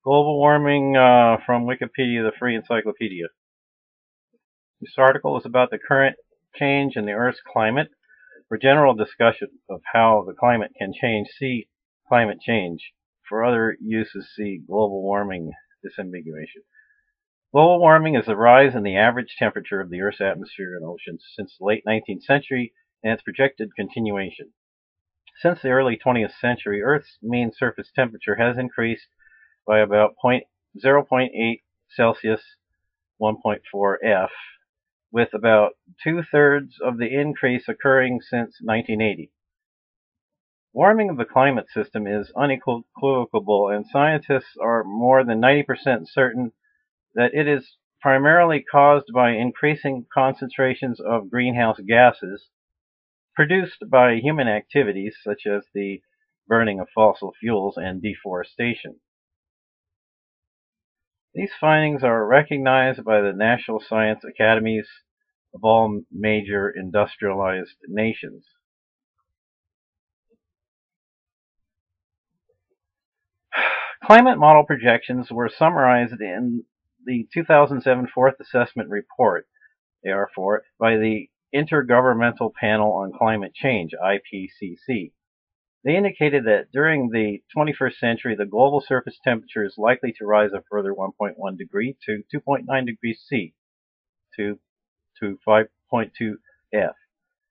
Global warming from Wikipedia, the free encyclopedia. This article is about the current change in the Earth's climate. For general discussion of how the climate can change, see climate change. For other uses, see global warming disambiguation. Global warming is the rise in the average temperature of the Earth's atmosphere and oceans since the late 19th century and its projected continuation. Since the early 20th century, Earth's mean surface temperature has increased by about 0.8 Celsius, 1.4 F, with about two-thirds of the increase occurring since 1980. Warming of the climate system is unequivocal, and scientists are more than 90% certain that it is primarily caused by increasing concentrations of greenhouse gases produced by human activities such as the burning of fossil fuels and deforestation. These findings are recognized by the national science academies of all major industrialized nations. Climate model projections were summarized in the 2007 Fourth Assessment Report, AR4, by the Intergovernmental Panel on Climate Change, IPCC. They indicated that during the 21st century, the global surface temperature is likely to rise a further 1.1 degree to 2.9 degrees C to 5.2 F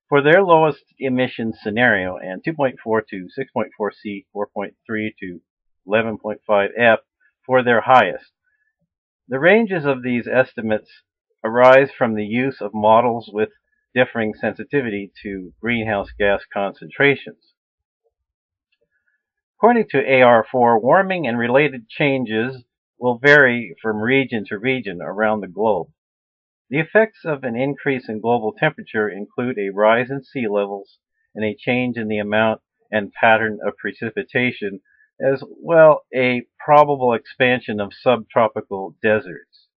for their lowest emission scenario, and 2.4 to 6.4 C, 4.3 to 11.5 F for their highest. The ranges of these estimates arise from the use of models with differing sensitivity to greenhouse gas concentrations. According to AR4, warming and related changes will vary from region to region around the globe. The effects of an increase in global temperature include a rise in sea levels and a change in the amount and pattern of precipitation, as well as a probable expansion of subtropical deserts.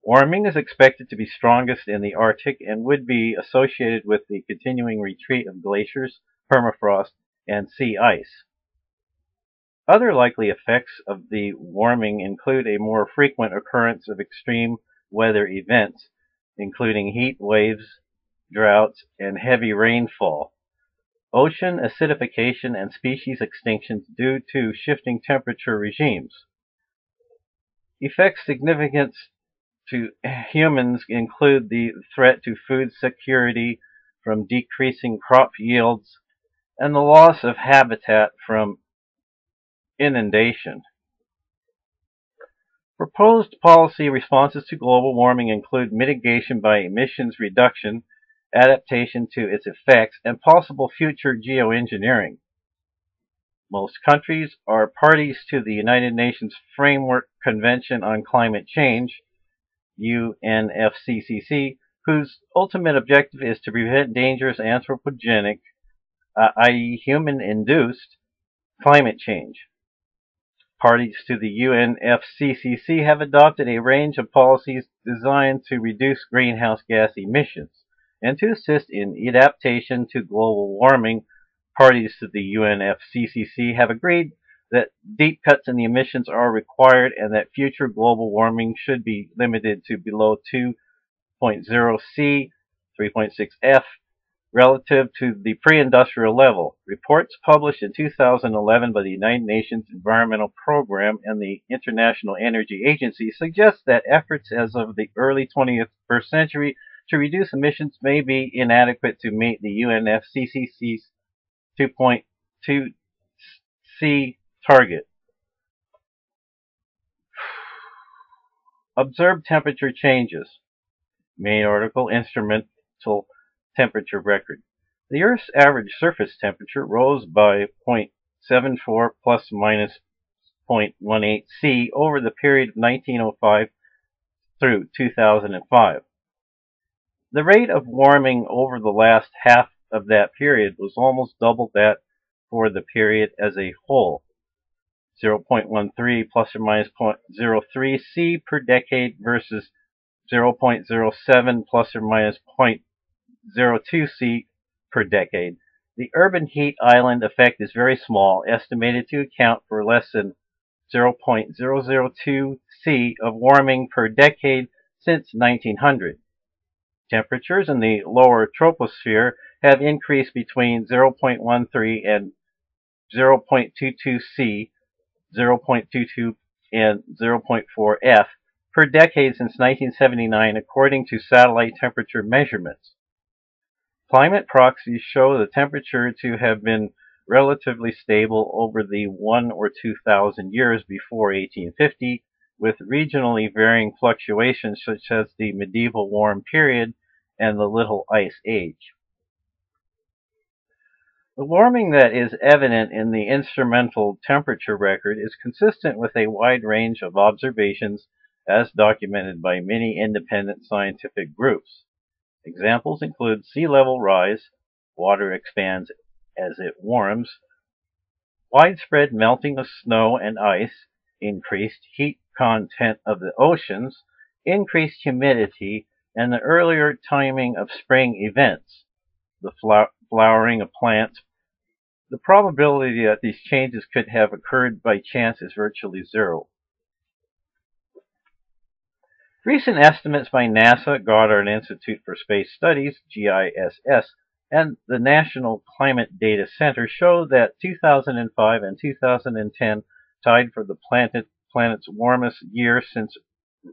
Warming is expected to be strongest in the Arctic and would be associated with the continuing retreat of glaciers, permafrost, and sea ice. Other likely effects of the warming include a more frequent occurrence of extreme weather events, including heat waves, droughts, and heavy rainfall, ocean acidification, and species extinctions due to shifting temperature regimes. Effects significant to humans include the threat to food security from decreasing crop yields and the loss of habitat from inundation. Proposed policy responses to global warming include mitigation by emissions reduction, adaptation to its effects, and possible future geoengineering. Most countries are parties to the United Nations Framework Convention on Climate Change, UNFCCC, whose ultimate objective is to prevent dangerous anthropogenic, i.e. human-induced, climate change. Parties to the UNFCCC have adopted a range of policies designed to reduce greenhouse gas emissions and to assist in adaptation to global warming. Parties to the UNFCCC have agreed that deep cuts in the emissions are required and that future global warming should be limited to below 2.0 C, 3.6 F, relative to the pre-industrial level. Reports published in 2011 by the United Nations Environmental Program and the International Energy Agency suggest that efforts as of the early 21st century to reduce emissions may be inadequate to meet the UNFCCC's 2.2 C target. Observed temperature changes. Main article, instrumental temperature record. The Earth's average surface temperature rose by 0.74 plus minus 0.18 C over the period of 1905 through 2005. The rate of warming over the last half of that period was almost double that for the period as a whole, 0.13 plus or minus 0.03 C per decade versus 0.07 plus or minus 0.02 C per decade. The urban heat island effect is very small, estimated to account for less than 0.002 C of warming per decade since 1900. Temperatures in the lower troposphere have increased between 0.13 and 0.22 C, 0.22 and 0.4 F per decade since 1979, according to satellite temperature measurements. Climate proxies show the temperature to have been relatively stable over the 1 or 2,000 years before 1850, with regionally varying fluctuations such as the medieval warm period and the Little Ice Age. The warming that is evident in the instrumental temperature record is consistent with a wide range of observations as documented by many independent scientific groups. Examples include sea level rise, water expands as it warms, widespread melting of snow and ice, increased heat content of the oceans, increased humidity, and the earlier timing of spring events, the flowering of plants. The probability that these changes could have occurred by chance is virtually zero. Recent estimates by NASA, Goddard Institute for Space Studies, GISS, and the National Climate Data Center show that 2005 and 2010 tied for the planet's warmest year since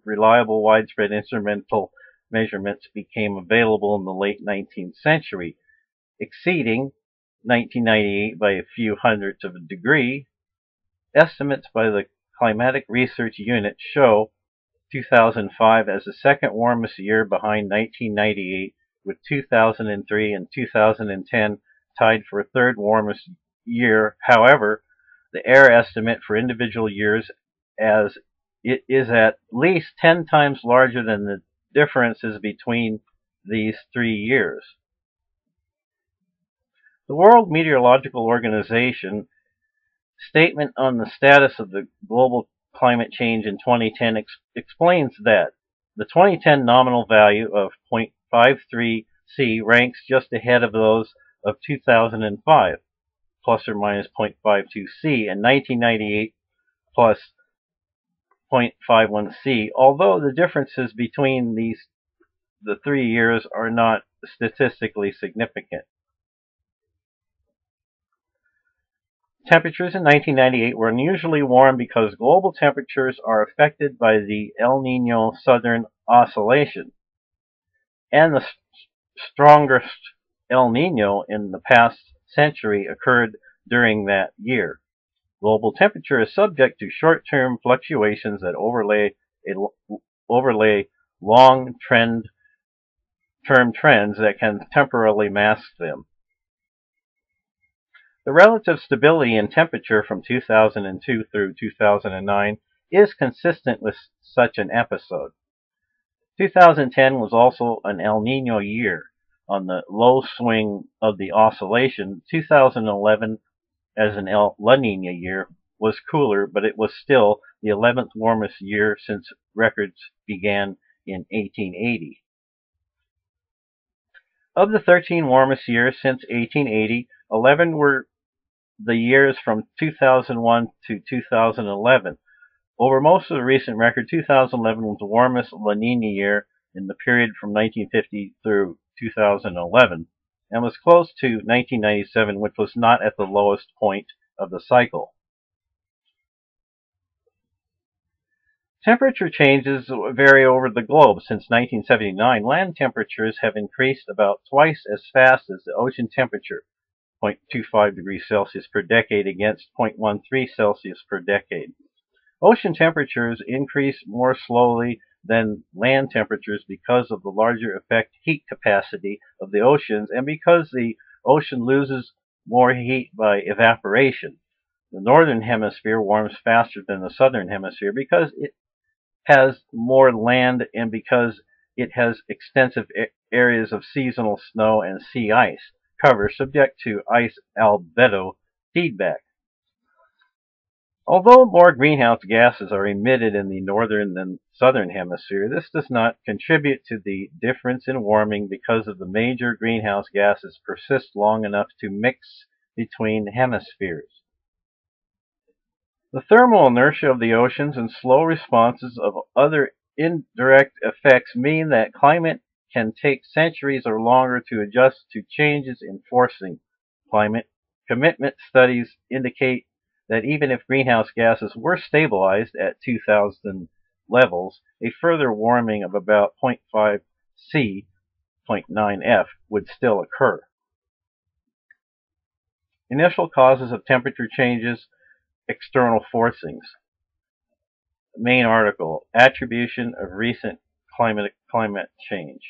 reliable widespread instrumental measurements became available in the late 19th century, exceeding 1998 by a few hundredths of a degree. Estimates by the Climatic Research Unit show 2005 as the second warmest year behind 1998, with 2003 and 2010 tied for third warmest year. However, the error estimate for individual years as it is at least 10 times larger than the differences between these 3 years. The World Meteorological Organization statement on the status of the global climate change in 2010 explains that the 2010 nominal value of 0.53 C ranks just ahead of those of 2005, plus or minus 0.52 C, and 1998 plus 0.51 C, although the differences between the 3 years are not statistically significant. Temperatures in 1998 were unusually warm because global temperatures are affected by the El Niño Southern Oscillation, and the strongest El Niño in the past century occurred during that year. Global temperature is subject to short-term fluctuations that overlay long-term trends that can temporarily mask them. The relative stability in temperature from 2002 through 2009 is consistent with such an episode. 2010 was also an El Niño year. On the low swing of the oscillation, 2011 as an La Niña year was cooler, but it was still the 11th warmest year since records began in 1880. Of the 13 warmest years since 1880, 11 were the years from 2001 to 2011. Over most of the recent record, 2011 was the warmest La Niña year in the period from 1950 through 2011, and was close to 1997, which was not at the lowest point of the cycle. Temperature changes vary over the globe. Since 1979, land temperatures have increased about twice as fast as the ocean temperature, 0.25 degrees Celsius per decade against 0.13 Celsius per decade. Ocean temperatures increase more slowly than land temperatures because of the larger effect heat capacity of the oceans and because the ocean loses more heat by evaporation. The northern hemisphere warms faster than the southern hemisphere because it has more land and because it has extensive areas of seasonal snow and sea ice cover subject to ice albedo feedback. Although more greenhouse gases are emitted in the northern than southern hemisphere, this does not contribute to the difference in warming because of the major greenhouse gases persist long enough to mix between hemispheres. The thermal inertia of the oceans and slow responses of other indirect effects mean that climate can take centuries or longer to adjust to changes in forcing climate. Commitment studies indicate that even if greenhouse gases were stabilized at 2000 levels, a further warming of about 0.5 C, 0.9 F would still occur. Initial causes of temperature changes, external forcings. Main article, Attribution of Recent Climate Change.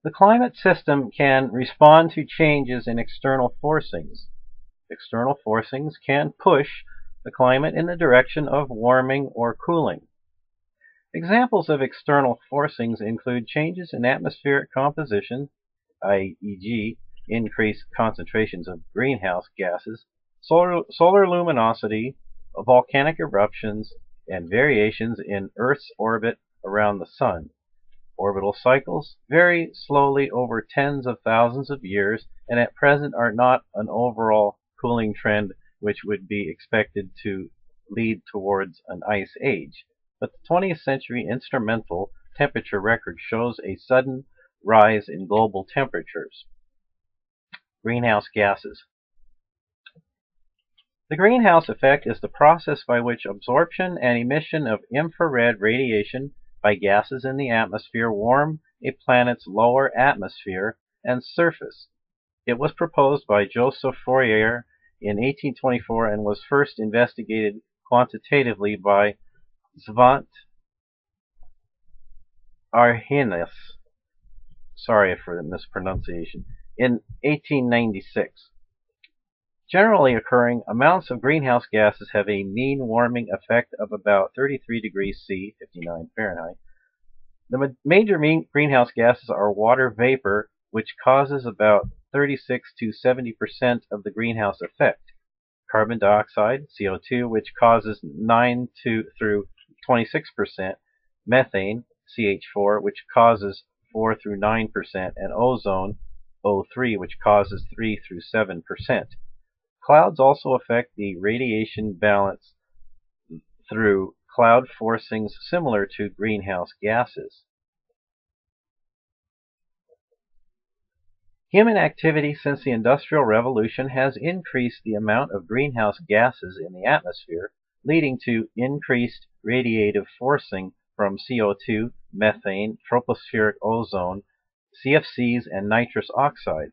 The climate system can respond to changes in external forcings. External forcings can push the climate in the direction of warming or cooling. Examples of external forcings include changes in atmospheric composition, i.e., increased concentrations of greenhouse gases, solar luminosity, volcanic eruptions, and variations in Earth's orbit around the Sun. Orbital cycles vary slowly over tens of thousands of years and at present are not an overall cooling trend which would be expected to lead towards an ice age. But the 20th century instrumental temperature record shows a sudden rise in global temperatures. Greenhouse gases. The greenhouse effect is the process by which absorption and emission of infrared radiation by gases in the atmosphere warm a planet's lower atmosphere and surface. It was proposed by Joseph Fourier in 1824 and was first investigated quantitatively by Svante Arrhenius, sorry for the mispronunciation, in 1896. Generally occurring, amounts of greenhouse gases have a mean warming effect of about 33 degrees C, 59 Fahrenheit. The major greenhouse gases are water vapor, which causes about 36 to 70% of the greenhouse effect, carbon dioxide, CO2, which causes 9 through 26%, methane, CH4, which causes 4 through 9%, and ozone, O3, which causes 3 through 7%. Clouds also affect the radiation balance through cloud forcings similar to greenhouse gases. Human activity since the Industrial Revolution has increased the amount of greenhouse gases in the atmosphere, leading to increased radiative forcing from CO2, methane, tropospheric ozone, CFCs, and nitrous oxide.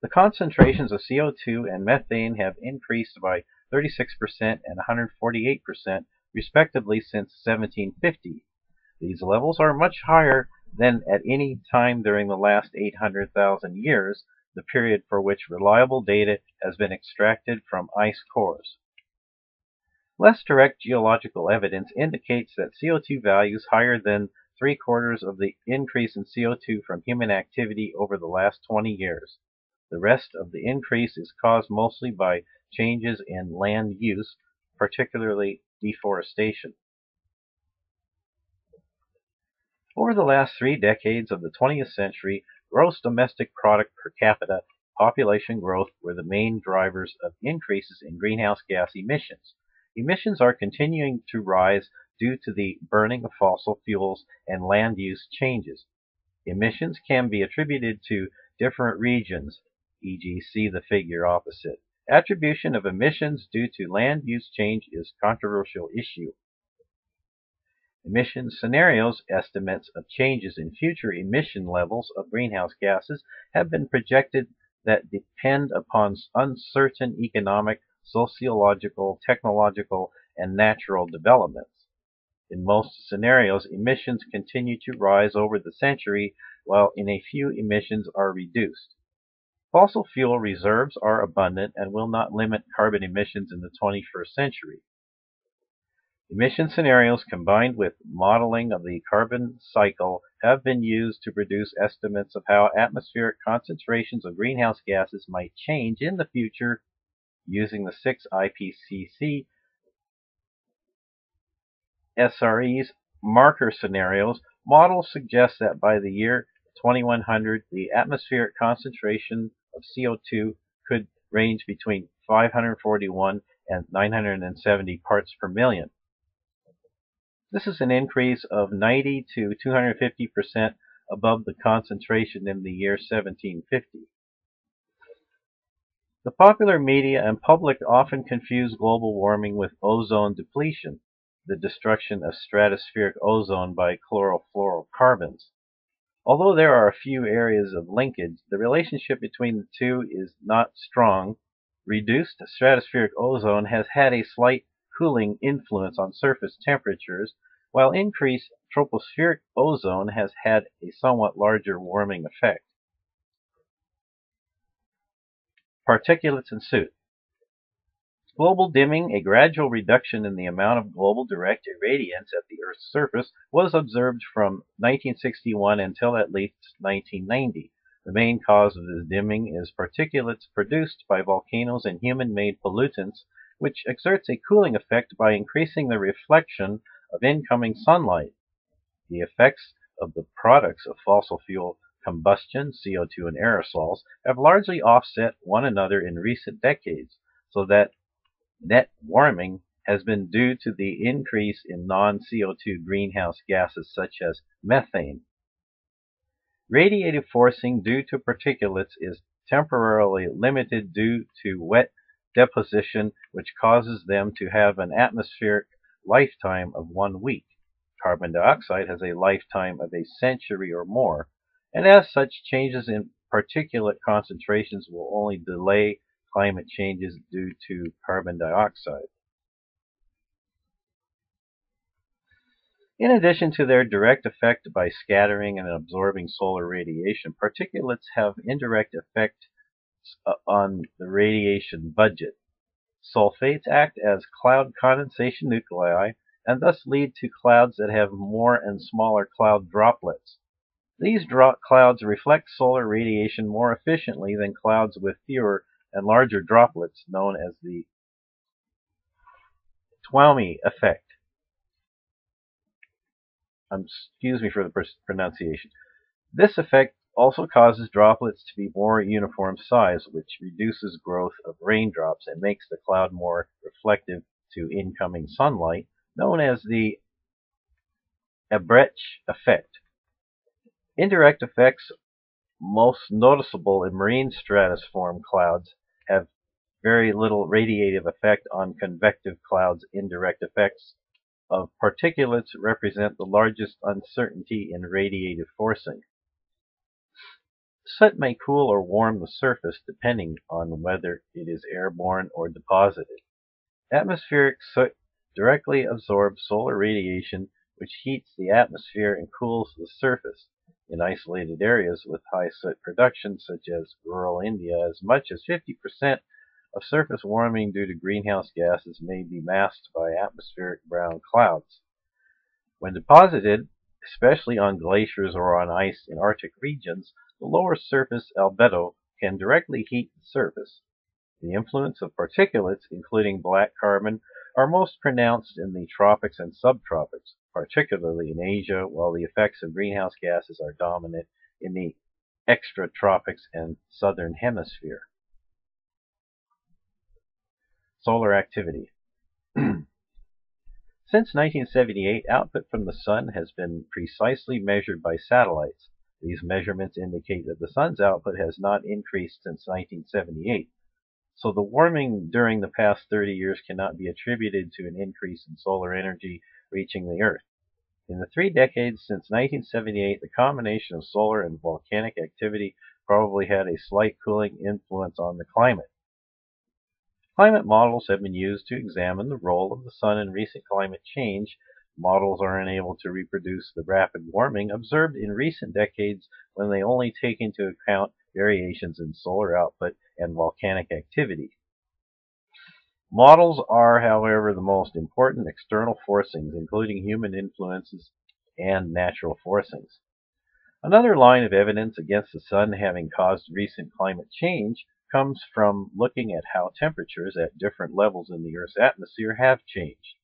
The concentrations of CO2 and methane have increased by 36% and 148% respectively since 1750. These levels are much higher than at any time during the last 800,000 years, the period for which reliable data has been extracted from ice cores. Less direct geological evidence indicates that CO2 values higher than 3/4 of the increase in CO2 from human activity over the last 20 years. The rest of the increase is caused mostly by changes in land use, particularly deforestation. Over the last 3 decades of the 20th century, gross domestic product per capita population growth were the main drivers of increases in greenhouse gas emissions. Emissions are continuing to rise due to the burning of fossil fuels and land use changes. Emissions can be attributed to different regions, e.g. see the figure opposite. Attribution of emissions due to land use change is a controversial issue. Emission scenarios estimates of changes in future emission levels of greenhouse gases have been projected that depend upon uncertain economic, sociological, technological, and natural developments. In most scenarios, emissions continue to rise over the century, while in a few emissions are reduced. Fossil fuel reserves are abundant and will not limit carbon emissions in the 21st century. Emission scenarios combined with modeling of the carbon cycle have been used to produce estimates of how atmospheric concentrations of greenhouse gases might change in the future using the 6 EEpc SRE's marker scenarios. Models suggest that by the year 2100, the atmospheric concentration of CO2 could range between 541 and 970 parts per million. This is an increase of 90 to 250% above the concentration in the year 1750. The popular media and public often confuse global warming with ozone depletion, the destruction of stratospheric ozone by chlorofluorocarbons. Although there are a few areas of linkage, the relationship between the two is not strong. Reduced stratospheric ozone has had a slight cooling influence on surface temperatures, while increased tropospheric ozone has had a somewhat larger warming effect. Particulates and soot. Global dimming, a gradual reduction in the amount of global direct irradiance at the Earth's surface, was observed from 1961 until at least 1990. The main cause of this dimming is particulates produced by volcanoes and human-made pollutants, which exerts a cooling effect by increasing the reflection of incoming sunlight. The effects of the products of fossil fuel combustion, CO2 and aerosols, have largely offset one another in recent decades, so that net warming has been due to the increase in non-CO2 greenhouse gases such as methane. Radiative forcing due to particulates is temporarily limited due to wet deposition, which causes them to have an atmospheric lifetime of 1 week. Carbon dioxide has a lifetime of a century or more, and as such, changes in particulate concentrations will only delay climate changes due to carbon dioxide. In addition to their direct effect by scattering and absorbing solar radiation, particulates have indirect effects on the radiation budget. Sulfates act as cloud condensation nuclei and thus lead to clouds that have more and smaller cloud droplets. These clouds reflect solar radiation more efficiently than clouds with fewer and larger droplets, known as the Twomey effect. Excuse me for the pronunciation. This effect also causes droplets to be more uniform size, which reduces growth of raindrops and makes the cloud more reflective to incoming sunlight, known as the Ebrecht effect. Indirect effects, most noticeable in marine stratiform clouds, have very little radiative effect on convective clouds. Indirect effects of particulates represent the largest uncertainty in radiative forcing. Soot may cool or warm the surface depending on whether it is airborne or deposited. Atmospheric soot directly absorbs solar radiation, which heats the atmosphere and cools the surface. In isolated areas with high soot production, such as rural India, as much as 50% of surface warming due to greenhouse gases may be masked by atmospheric brown clouds. When deposited, especially on glaciers or on ice in Arctic regions, the lower surface albedo can directly heat the surface. The influence of particulates, including black carbon, are most pronounced in the tropics and subtropics, particularly in Asia, while the effects of greenhouse gases are dominant in the extratropics and southern hemisphere. Solar activity. Since 1978, output from the Sun has been precisely measured by satellites. These measurements indicate that the Sun's output has not increased since 1978, so the warming during the past 30 years cannot be attributed to an increase in solar energy reaching the Earth. In the 3 decades since 1978, the combination of solar and volcanic activity probably had a slight cooling influence on the climate. Climate models have been used to examine the role of the Sun in recent climate change. Models are unable to reproduce the rapid warming observed in recent decades when they only take into account variations in solar output and volcanic activity. Models are, however, the most important external forcings, including human influences and natural forcings. Another line of evidence against the Sun having caused recent climate change comes from looking at how temperatures at different levels in the Earth's atmosphere have changed.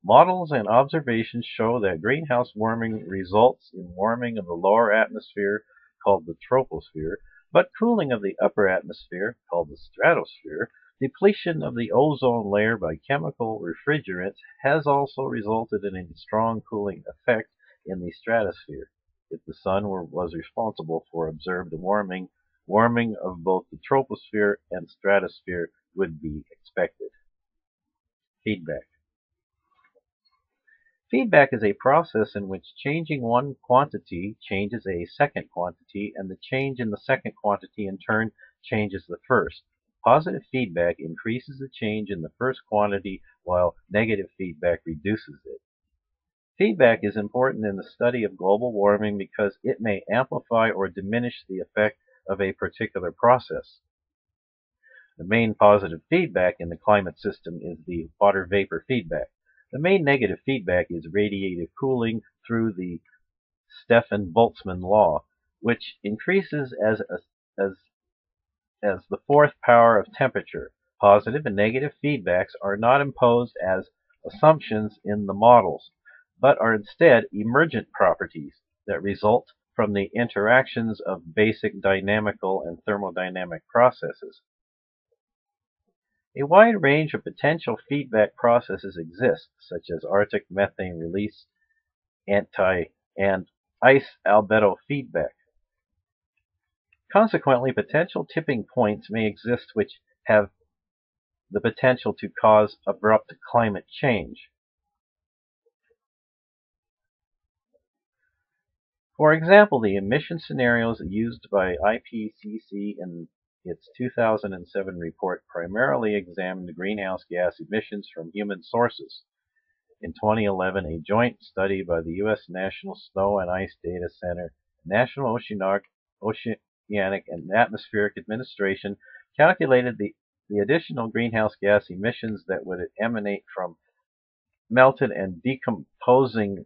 Models and observations show that greenhouse warming results in warming of the lower atmosphere, called the troposphere, but cooling of the upper atmosphere, called the stratosphere. Depletion of the ozone layer by chemical refrigerants has also resulted in a strong cooling effect in the stratosphere. If the Sun was responsible for observed warming of both the troposphere and stratosphere would be expected. Feedback. Feedback is a process in which changing one quantity changes a second quantity, and the change in the second quantity in turn changes the first. Positive feedback increases the change in the first quantity, while negative feedback reduces it. Feedback is important in the study of global warming because it may amplify or diminish the effect of a particular process. The main positive feedback in the climate system is the water vapor feedback. The main negative feedback is radiative cooling through the Stefan-Boltzmann law, which increases as the fourth power of temperature. Positive and negative feedbacks are not imposed as assumptions in the models, but are instead emergent properties that result from the interactions of basic dynamical and thermodynamic processes. A wide range of potential feedback processes exist, such as Arctic methane release, and ice albedo feedback. Consequently, potential tipping points may exist which have the potential to cause abrupt climate change. For example, the emission scenarios used by EEpc in its 2007 report primarily examined greenhouse gas emissions from human sources. In 2011, a joint study by the U.S. National Snow and Ice Data Center, National Oceanic and Atmospheric Administration calculated the additional greenhouse gas emissions that would emanate from melted and decomposing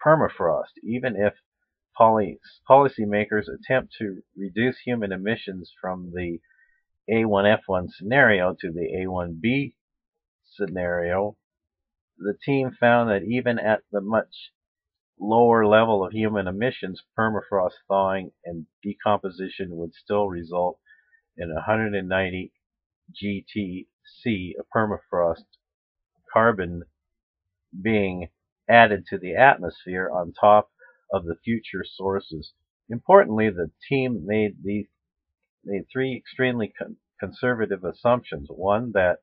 permafrost, even if policymakers attempt to reduce human emissions from the A1F1 scenario to the A1B scenario. The team found that even at the much lower level of human emissions, permafrost thawing and decomposition would still result in 190 GTC of permafrost carbon being added to the atmosphere on top of the future sources. Importantly, the team made three extremely conservative assumptions. One, that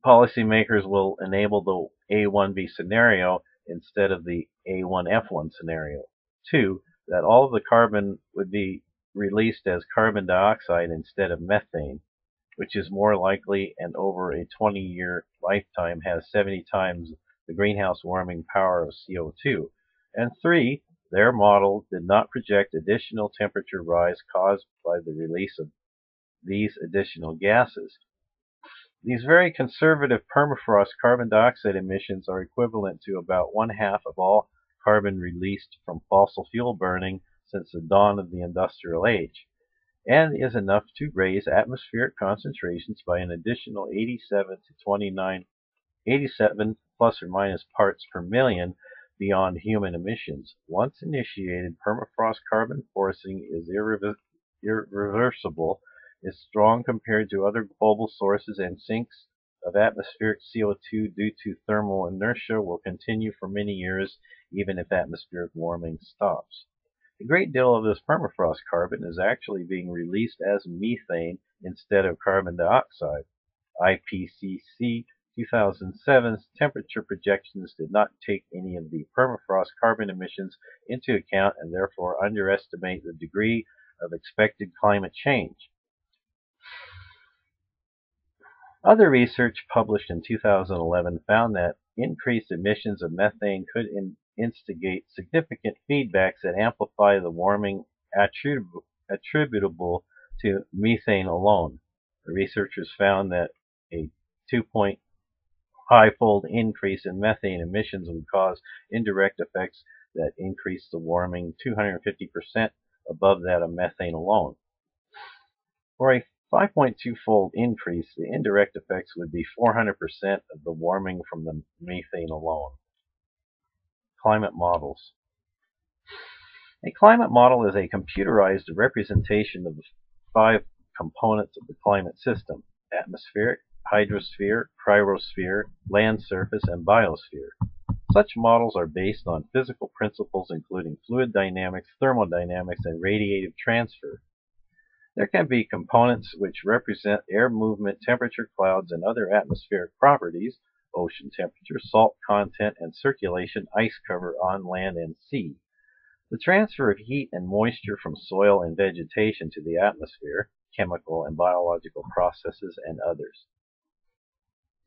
policymakers will enable the A1B scenario instead of the A1F1 scenario. Two, that all of the carbon would be released as carbon dioxide instead of methane, which is more likely and over a 20-year lifetime has 70 times the greenhouse warming power of CO2. And three, their model did not project additional temperature rise caused by the release of these additional gases. These very conservative permafrost carbon dioxide emissions are equivalent to about 1/2 of all carbon released from fossil fuel burning since the dawn of the industrial age, and is enough to raise atmospheric concentrations by an additional 87 plus or minus parts per million beyond human emissions. Once initiated, permafrost carbon forcing is irreversible, is strong compared to other global sources, and sinks of atmospheric CO2 due to thermal inertia will continue for many years, even if atmospheric warming stops. A great deal of this permafrost carbon is actually being released as methane instead of carbon dioxide. EEpc 2007's temperature projections did not take any of the permafrost carbon emissions into account and therefore underestimate the degree of expected climate change. Other research published in 2011 found that increased emissions of methane could instigate significant feedbacks that amplify the warming attributable to methane alone. The researchers found that a 2.5-fold increase in methane emissions would cause indirect effects that increase the warming 250% above that of methane alone. For a 5.2-fold increase, the indirect effects would be 400% of the warming from the methane alone. Climate models. A climate model is a computerized representation of the 5 components of the climate system: atmospheric, hydrosphere, cryosphere, land surface, and biosphere. Such models are based on physical principles including fluid dynamics, thermodynamics, and radiative transfer. There can be components which represent air movement, temperature, clouds, and other atmospheric properties, ocean temperature, salt content, and circulation, ice cover on land and sea. The transfer of heat and moisture from soil and vegetation to the atmosphere, chemical and biological processes, and others.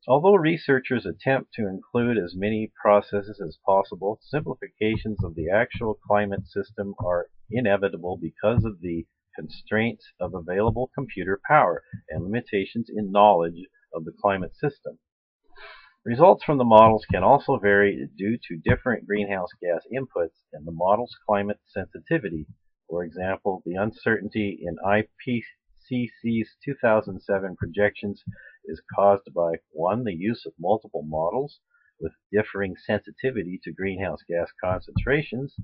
Although researchers attempt to include as many processes as possible, simplifications of the actual climate system are inevitable because of the constraints of available computer power and limitations in knowledge of the climate system. Results from the models can also vary due to different greenhouse gas inputs and the model's climate sensitivity. For example, the uncertainty in EEpc's 2007 projections is caused by 1. The use of multiple models with differing sensitivity to greenhouse gas concentrations,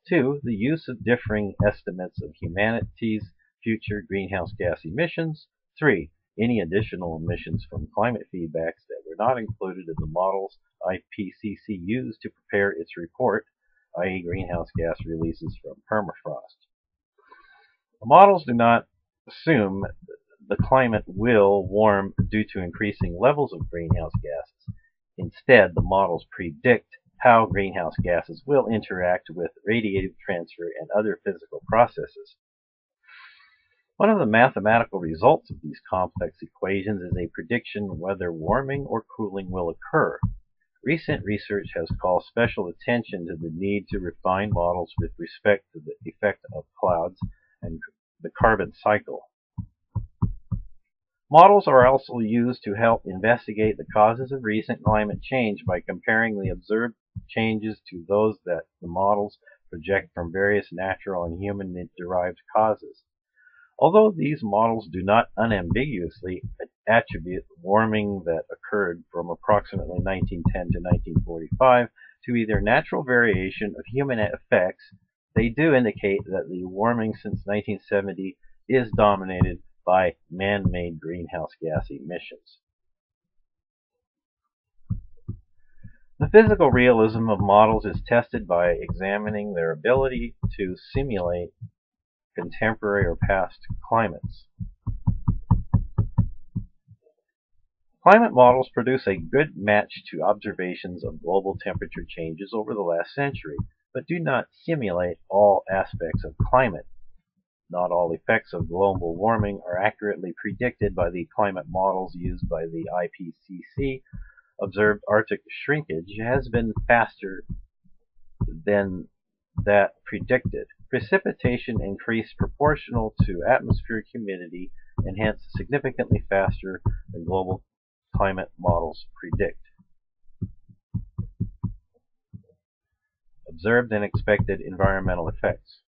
2. The use of differing estimates of humanity's future greenhouse gas emissions, 3. Any additional emissions from climate feedbacks that were not included in the models EEpc used to prepare its report, i.e. greenhouse gas releases from permafrost. The models do not assume the climate will warm due to increasing levels of greenhouse gases. Instead, the models predict how greenhouse gases will interact with radiative transfer and other physical processes. One of the mathematical results of these complex equations is a prediction whether warming or cooling will occur. Recent research has called special attention to the need to refine models with respect to the effect of clouds and the carbon cycle. Models are also used to help investigate the causes of recent climate change by comparing the observed changes to those that the models project from various natural and human-derived causes. Although these models do not unambiguously attribute warming that occurred from approximately 1910 to 1945 to either natural variation of human effects, they do indicate that the warming since 1970 is dominated by man-made greenhouse gas emissions. The physical realism of models is tested by examining their ability to simulate contemporary or past climates. Climate models produce a good match to observations of global temperature changes over the last century, but do not simulate all aspects of climate. Not all effects of global warming are accurately predicted by the climate models used by the EEpc. Observed Arctic shrinkage has been faster than that predicted. Precipitation increased proportional to atmospheric humidity and hence significantly faster than global climate models predict. Observed and expected environmental effects.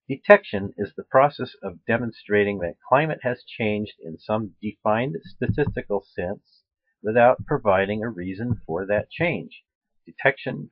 Detection is the process of demonstrating that climate has changed in some defined statistical sense without providing a reason for that change. Detection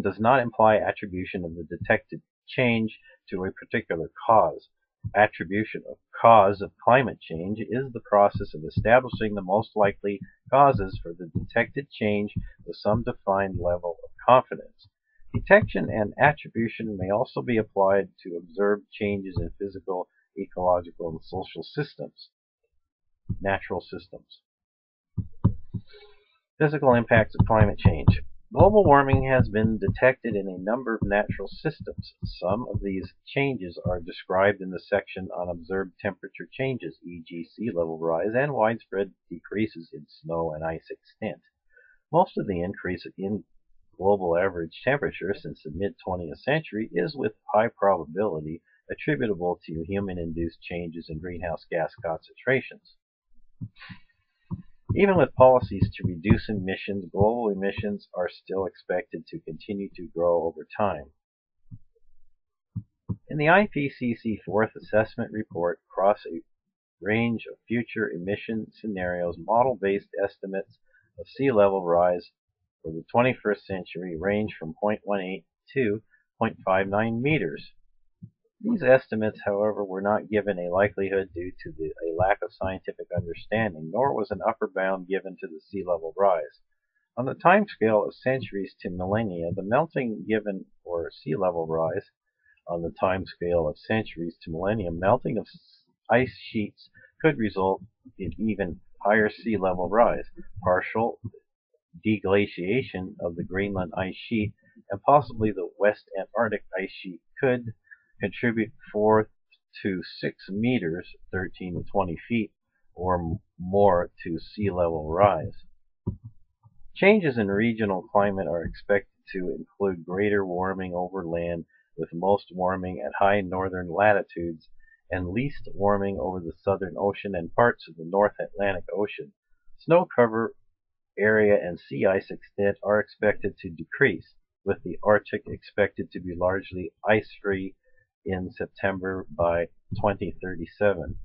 does not imply attribution of the detected change to a particular cause. Attribution of cause of climate change is the process of establishing the most likely causes for the detected change with some defined level of confidence. Detection and attribution may also be applied to observed changes in physical, ecological, and social systems, natural systems. Physical impacts of climate change. Global warming has been detected in a number of natural systems. Some of these changes are described in the section on observed temperature changes, e.g. sea level rise and widespread decreases in snow and ice extent. Most of the increase in global average temperature since the mid-20th century is with high probability attributable to human-induced changes in greenhouse gas concentrations. Even with policies to reduce emissions, global emissions are still expected to continue to grow over time. In the EEpc Fourth Assessment Report, across a range of future emission scenarios, model-based estimates of sea level rise for the 21st century range from 0.18 to 0.59 meters. These estimates, however, were not given a likelihood due to a lack of scientific understanding, nor was an upper bound given to the sea level rise. On the timescale of centuries to millennia, the melting given for sea level rise, on the timescale of centuries to millennia, melting of ice sheets could result in even higher sea level rise. Partial deglaciation of the Greenland ice sheet and possibly the West Antarctic ice sheet could contribute 4 to 6 meters, 13 to 20 feet, or more to sea level rise. Changes in regional climate are expected to include greater warming over land, with most warming at high northern latitudes and least warming over the Southern Ocean and parts of the North Atlantic Ocean. Snow cover area and sea ice extent are expected to decrease, with the Arctic expected to be largely ice-free in September by 2037.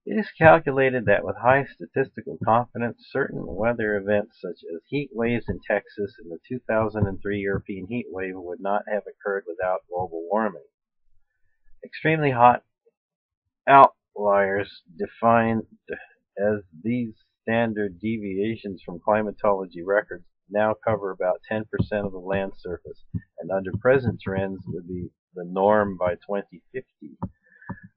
It is calculated that with high statistical confidence, certain weather events such as heat waves in Texas and the 2003 European heat wave would not have occurred without global warming. Extremely hot outliers, defined as these standard deviations from climatology records, now cover about 10% of the land surface, and under present trends would be the norm by 2050.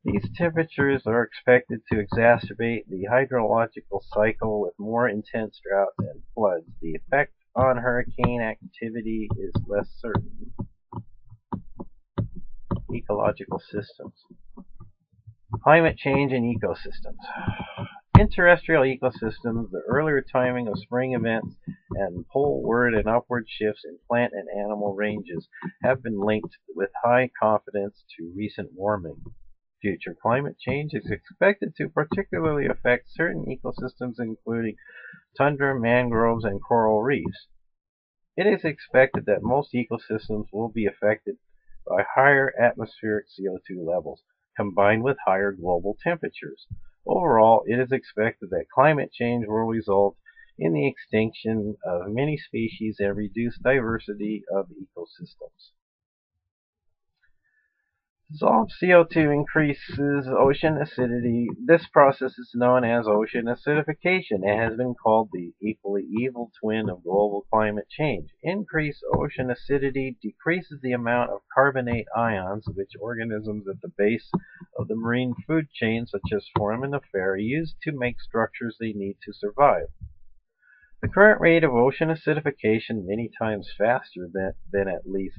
These temperatures are expected to exacerbate the hydrological cycle with more intense droughts and floods. The effect on hurricane activity is less certain. Ecological systems. Climate change and ecosystems. In terrestrial ecosystems, the earlier timing of spring events and poleward and upward shifts in plant and animal ranges have been linked with high confidence to recent warming. Future climate change is expected to particularly affect certain ecosystems, including tundra, mangroves, and coral reefs. It is expected that most ecosystems will be affected by higher atmospheric CO2 levels, combined with higher global temperatures. Overall, it is expected that climate change will result in the extinction of many species and reduced diversity of ecosystems. Dissolved CO2 increases ocean acidity. This process is known as ocean acidification and has been called the equally evil twin of global climate change. Increased ocean acidity decreases the amount of carbonate ions which organisms at the base of the marine food chain, such as foraminifera, use to make structures they need to survive. The current rate of ocean acidification, many times faster than at least